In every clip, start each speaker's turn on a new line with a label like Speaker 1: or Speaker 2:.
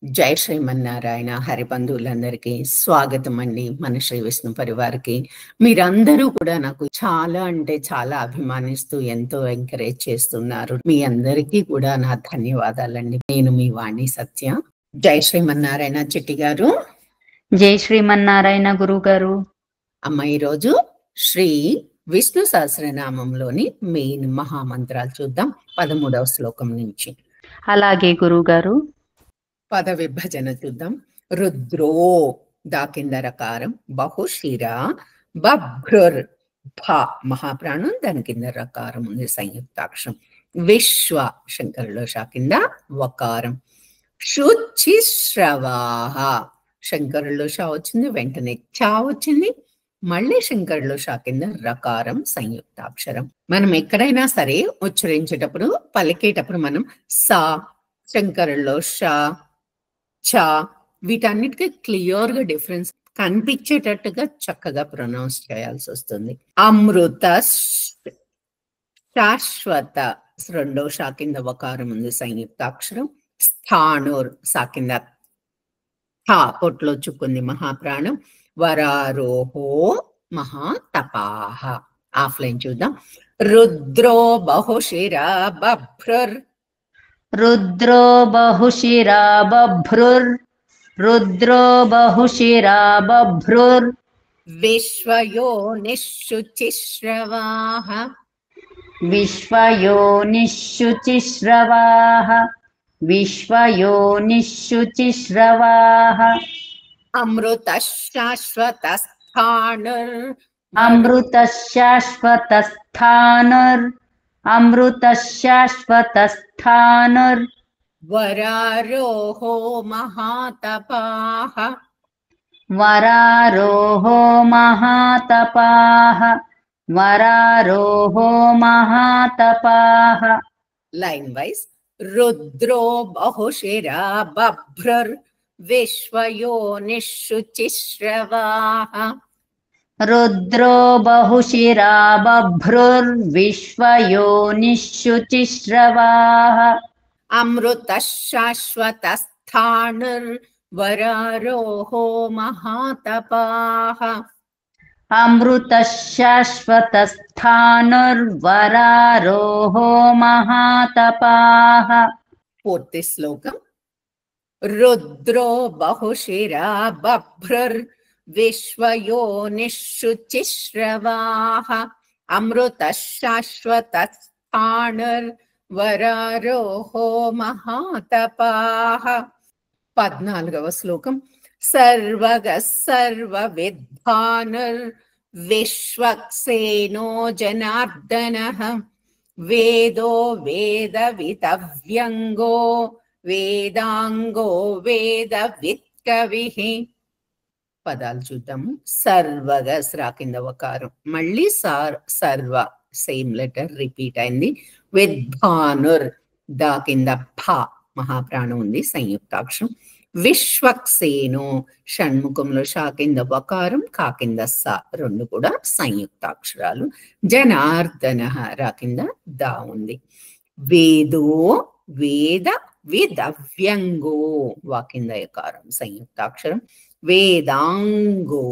Speaker 1: జై శ్రీమన్నారాయణ హరిబంధువులందరికీ స్వాగతం అండి. మన శ్రీ విష్ణు పరివారికి మీరందరూ కూడా నాకు చాలా అంటే చాలా అభిమానిస్తూ ఎంతో ఎంకరేజ్ చేస్తున్నారు. మీ అందరికీ కూడా నా ధన్యవాదాలండి. నేను మీ వాణి సత్య. జై శ్రీమన్నారాయణ చిట్టి గారు.
Speaker 2: జై శ్రీమన్నారాయణ గురువు గారు.
Speaker 1: అమ్మ, ఈరోజు శ్రీ విష్ణు సహస్రనామంలోని మెయిన్ మహామంత్రాలు చూద్దాం 13వ శ్లోకం నుంచి.
Speaker 2: అలాగే గురువు గారు.
Speaker 1: పద విభజన చూద్దాం. రుద్రో దా కింద రకారం, బహుశిర బభ్రుర్ భ మహాప్రాణం, దాని కింద రకారం ఉంది సంయుక్తాక్షరం. విశ్వ శంకరులో షా కింద వకారం. శుచిశ్రవాహ శంకరులో షా వచ్చింది, వెంటనే చా వచ్చింది, మళ్ళీ శంకరులో షా కింద రకారం సంయుక్తాక్షరం. మనం ఎక్కడైనా సరే ఉచ్చరించేటప్పుడు పలికేటప్పుడు మనం సా, శంకరులో షా, చా, వీటన్నిటికీ క్లియర్ గా డిఫరెన్స్ కనిపించేటట్టుగా చక్కగా ప్రొనౌన్స్ చేయాల్సి వస్తుంది. అమృత శాశ్వత రెండో షా కింద వకారం ఉంది సంయుక్తాక్షరం. స్థాణుర్ సా కింద థా పొట్లో చుక్కుంది మహాప్రాణం. వరారోహో మహాతపాహ. ఆఫ్లైన్ చూద్దాం. రుద్రో బహుశిరా బభ్రుర్.
Speaker 2: రుద్రో బహుశిరా బభ్రుర్. రుద్రో బహుశిరా బభ్రుర్.
Speaker 1: విశ్వయో నిశుచిశ్రవాహ.
Speaker 2: విశ్వయో నిశుచిశ్రవాహ. విశ్వయో నిశుచిశ్రవాహ.
Speaker 1: అమృత శాశ్వత స్థాణుర్.
Speaker 2: అమృత శాశ్వత స్థానుర్. అమృత శాశ్వత స్థానుర్.
Speaker 1: వరారోహో మహాతపాహ.
Speaker 2: వరారోహో మహాతపాహ. వరారోహో మహాతపాహ.
Speaker 1: Line wise. రుద్రో బహుశిరా బభ్రుర్. విశ్వయో నిశుచిశ్రవాహ.
Speaker 2: రుద్రో బహుశిరా బభ్రుర్. విశ్వయో నిశుచిశ్రవాహ.
Speaker 1: అమృత శాశ్వత స్థాణుర్. వరారోహో మహాతపాహ.
Speaker 2: అమృత శాశ్వత స్థానుర్. వరారోహో మహాతపాహ.
Speaker 1: పూర్తి శ్లోకం. రుద్రో బహుశిరా బభ్రుర్. విశ్వయో నిశుచిశ్రవాహ. అమృత శాశ్వత స్థాణుర్. వరారోహో మహాతపాహ. 14వ శ్లోకం. సర్వగ సర్వవిద్వానుర్. విశ్వక్సేనో జనార్దనః. వేదో వేదవితవ్యంగో. వేదాంగో వేదవిత్ కవిః. పదాలు చూద్దాము. సర్వగ శ్రా కింద వకారం, మళ్ళీ సర్వ సేమ్ లెటర్ రిపీట్ అయింది. విద్వానుర్ దా కింద భ మహాప్రాణం ఉంది సంయుక్తాక్షరం. విశ్వక్సేనో షణ్ముఖంలో షా కింద వకారం, కా కింద స రెండు కూడా సంయుక్తాక్షరాలు. జనార్దన రా కింద దా ఉంది. వేదో వేద విదవ్యంగో వా కింద యకారం సంయుక్తాక్షరం. వేదాంగో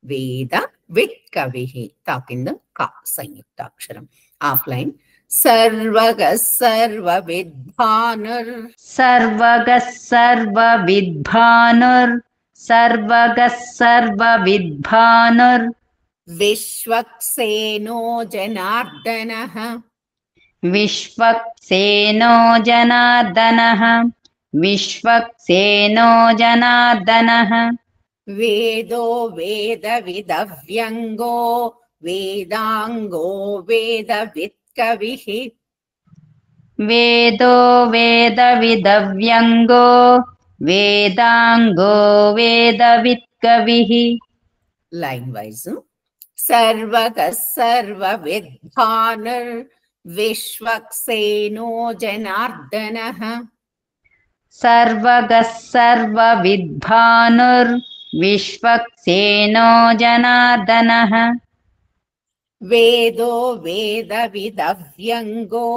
Speaker 1: వేద విత్ కవిః తా కింద క సంయుక్తాక్షరం. ఆఫ్లైన్. సర్వగ సర్వవిద్వానుర్.
Speaker 2: సర్వగ సర్వవిద్వానుర్. సర్వగ సర్వవిద్వానుర్.
Speaker 1: విశ్వక్సేనో జనార్దనః.
Speaker 2: విశ్వక్సేనో జనార్దనః. విశ్వక్సేనో జనార్దనః.
Speaker 1: వేదో వేదవిదవ్యంగో. వేదాంగో వేదవిత్ కవిః.
Speaker 2: వేదో వేదవిదవ్యంగో. వేదాంగో వేదవిత్ కవిః.
Speaker 1: Line wise. సర్వగ సర్వవిద్వానుర్. విశ్వక్సేనో జనార్దనః.
Speaker 2: సర్వగ సర్వవిద్వానుర్. విశ్వక్సేనో జనార్దనః.
Speaker 1: వేదో వేదవిదవ్యంగో.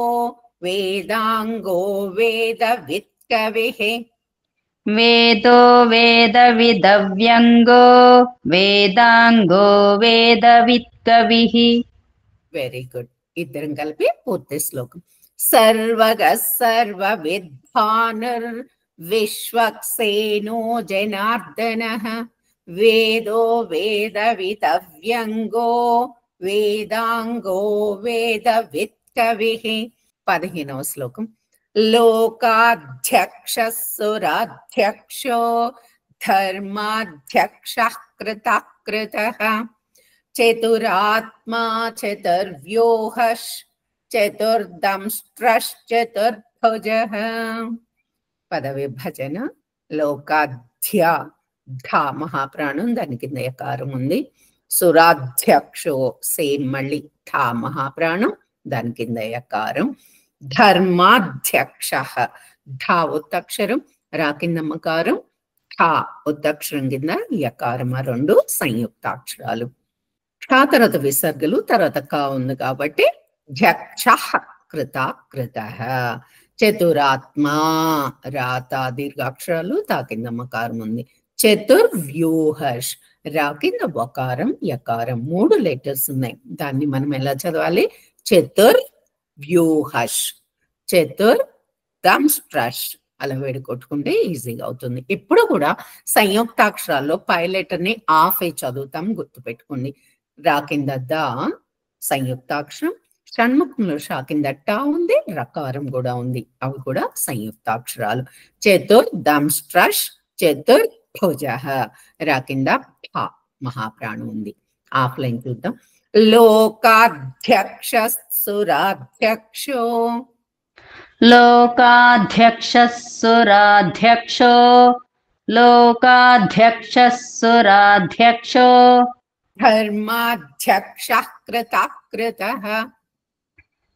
Speaker 1: వేదాంగో వేదవిత్ కవిః.
Speaker 2: వేదో వేదవిదవ్యంగో వేదాంగో వేదవిత్కవిః.
Speaker 1: Very good. ఇద్దరం కలిపి పూర్తి శ్లోకం. సర్వగ సర్వవిద్వానుర్ విశ్వక్సేనో జనార్దనః వేదో వేదవిదవ్యంగో వేదాంగో వేదవిత్కవిః. 15వ శ్లోకం. లోకాధ్యక్షః సురాధ్యక్షో ధర్మాధ్యక్షః కృతకృతః చతురాత్మా చతుర్వ్యూహః చతుర్దంష్ట్రశ్చతుర్భుజః. పద విభజన. లోకాధ్య ధ మహాప్రాణం, దాని కింద యకారం ఉంది. సురాధ్యక్షో సేమ్ మళ్ళీ ధ మహాప్రాణం, దాని కింద యకారం. ధర్మాధ్యక్ష ధ ఉత్తక్షరం, రా కింద మకారం, ఠ ఉత్తక్షరం కింద యకారం. ఆ రెండు సంయుక్తాక్షరాలు. ఠ తర్వాత విసర్గలు, తర్వాత క ఉంది కాబట్టి ధ్యక్ష కృత కృత. చతురాత్మా రాత దీర్ఘాక్షరాలు, తా కింద మకారం ఉంది. చతుర్వ్యూహష్ రా కింద వకారం యకారం. 3 లెటర్స్ ఉన్నాయి. దాన్ని మనం ఎలా చదవాలి? చతుర్వ్యూహష్ చతుర్దంష్ట్రష్ అలా వేడుకొట్టుకుంటే ఈజీగా అవుతుంది. ఇప్పుడు కూడా సంయుక్తాక్షరాల్లో పై లెటర్ ని ఆఫ్ చదువుతాం, గుర్తుపెట్టుకోండి. రా కింద ద సంయుక్తాక్షరం, షణ్ముఖంలో షా కింద ట ఉంది, రకారం కూడా ఉంది. అవి కూడా సంయుక్తాక్షరాలు. చతుర్దంష్ట్రష్ చతుర్భుజః రా కింద ఫ మహాప్రాణం ఉంది. ఆఫ్లైన్ చూద్దాం. లోకాధ్యక్ష సురాధ్యక్షో
Speaker 2: లోకాధ్యక్షः సురాధ్యక్షో లోకాధ్యక్షः సురాధ్యక్షో
Speaker 1: ధర్మాధ్యక్షః కృతకృతః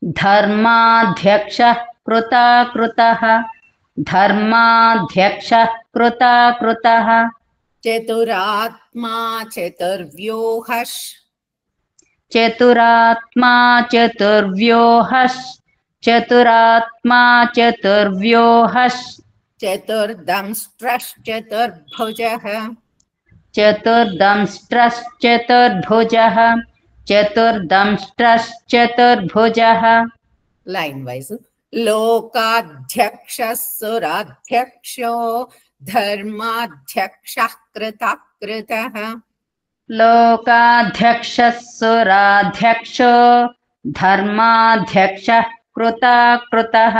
Speaker 2: ధర్మాధ్యక్షः కృతకృతః ధర్మాధ్యక్షः కృతకృతః
Speaker 1: చతురాత్మా చతుర్వ్యూహష్
Speaker 2: చతురాత్మా చతుర్వ్యూహష్ చతురాత్మా చతుర్వ్యూహష్
Speaker 1: చతుర్దంష్ట్రశ్చతుర్భుజః
Speaker 2: చతుర్దంష్ట్రశ్చతుర్భుజః చతుర్దంష్ట్రశ్చతుర్భుజః.
Speaker 1: Line wise. లోకాధ్యక్ష సురాధ్యక్షో ధర్మాధ్యక్షః కృతకృతః
Speaker 2: లోకాధ్యక్షः సురాధ్యక్షో ధర్మాధ్యక్షः కృతకృతః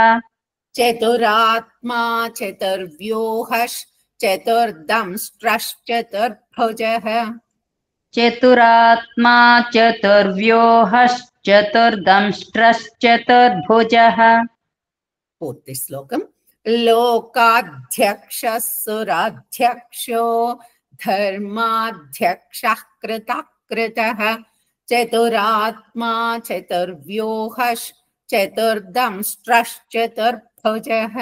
Speaker 1: చతురాత్మా చతుర్వ్యూహష్ చతుర్దంష్ట్రశ్చతుర్భుజః
Speaker 2: చతురాత్మా చతుర్వ్యూహష్ చతుర్దంష్ట్రశ్చతుర్భుజః.
Speaker 1: పూర్తి శ్లోకం. లోకాధ్యక్ష సురాధ్యక్షో ధర్మాధ్యక్షః కృతకృతః చతురాత్మా చతుర్వ్యూహష్ చతుర్దంష్ట్రశ్చతుర్భుజః.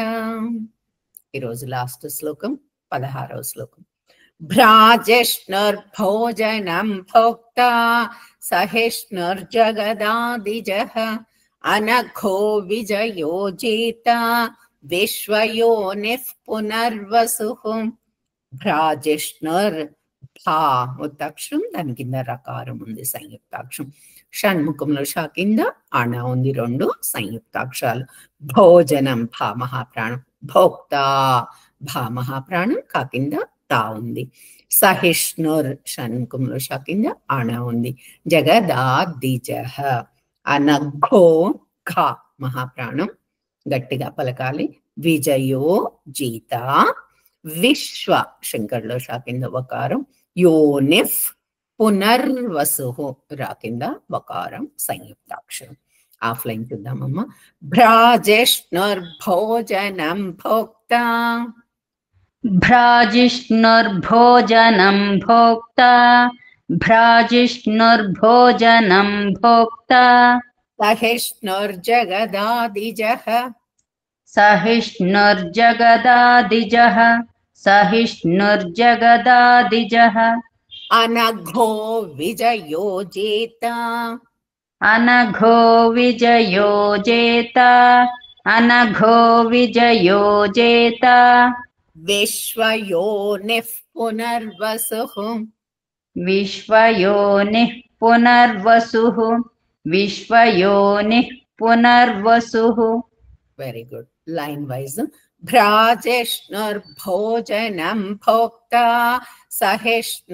Speaker 1: ఈరోజు లాస్ట్ శ్లోకం 16వ శ్లోకం. భ్రాజిష్ణుర్భోజనం భోక్తా సహిష్ణుర్జగదాదిజః అనఘో విజయో జీత విశ్వయోనిః పునర్వసుః. భ్రాజిష్ణుర్ భా ఉత్తక్షరం, దాని కింద రకారం ఉంది సంయుక్తాక్షరం. షణ్ముఖంలో షా కింద అణ ఉంది, 2 సంయుక్తాక్షరాలు. భోజనం భా మహాప్రాణం, భోక్తా భా మహాప్రాణం, కా కింద తా ఉంది. సహిష్ణుర్ షణ్ముఖంలో షా కింద అణ ఉంది. జగదాదిజః అనఘో ఘ మహాప్రాణం, గట్టిగా పలకాలి. విజయో జీత విశ్వ శంకర్లో షా కింద వకారం. యోనిఫ్ పునర్వసు రా కింద వకారం సంయుక్తాక్షరం. ఆఫ్లైన్ చూద్దామమ్మా. భ్రాజిష్ణుర్భోజనం భోక్తా
Speaker 2: భ్రాజిష్ణుర్భోజనం భోక్తా భ్రాజిష్ణుర్భోజనం భోక్తా
Speaker 1: సహిష్ణుర్జగదాదిజః
Speaker 2: సహిష్ణుర్జగదాదిజః సహిష్ణుర్జగదాదిజః
Speaker 1: అనఘో విజయో జీత
Speaker 2: అనఘో విజయో జేత అనఘో విజయో జేత
Speaker 1: విశ్వయోనిః పునర్వసుః
Speaker 2: విశ్వయోనిః పునర్వసుః విశ్వయోనిః పునర్వసుః
Speaker 1: వెరీ గుడ్ లైన్ వైజ్ భ్రాజిష్ణుర్భోజనం భోక్తా సహిష్ణుర్జగదాదిజః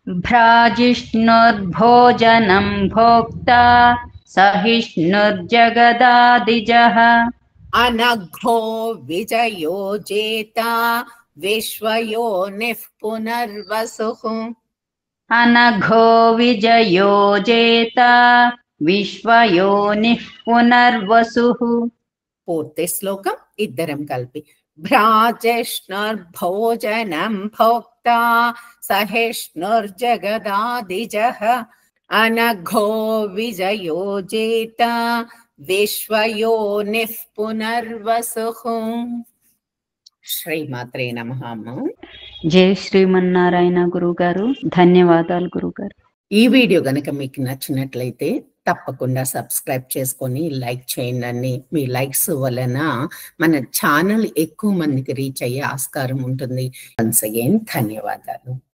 Speaker 2: భ్రాజిష్ణుర్భోజనం భోక్తా సహిష్ణుర్జగదాదిజః
Speaker 1: అనఘో విజయో జేతా విశ్వయోనిః పునర్వసుః
Speaker 2: అనఘో విజయో జేతా విశ్వయోనిః పునర్వసుః
Speaker 1: పూర్తి శ్లోకం ఇద్దరం కలిపి భ్రాజిష్ణుర్భోజనం భోక్తా సహిష్ణుర్జగదాదిజః అనఘో విజయో జేతా విశ్వయోనిః పునర్వసుః. శ్రీమాత్రే నమః.
Speaker 2: జై శ్రీమన్నారాయణ గురుగారు. ధన్యవాదాలు గురుగారు.
Speaker 1: ఈ వీడియో గనక మీకు నచ్చినట్లయితే తప్పకుండా సబ్స్క్రైబ్ చేసుకొని లైక్ చేయండి. మీ లైక్స్ వలన మన ఛానల్ ఎక్కువ మందికి రీచ్ అయ్యే ఆస్కారం ఉంటుంది. వన్స్ అగైన్ ధన్యవాదాలు.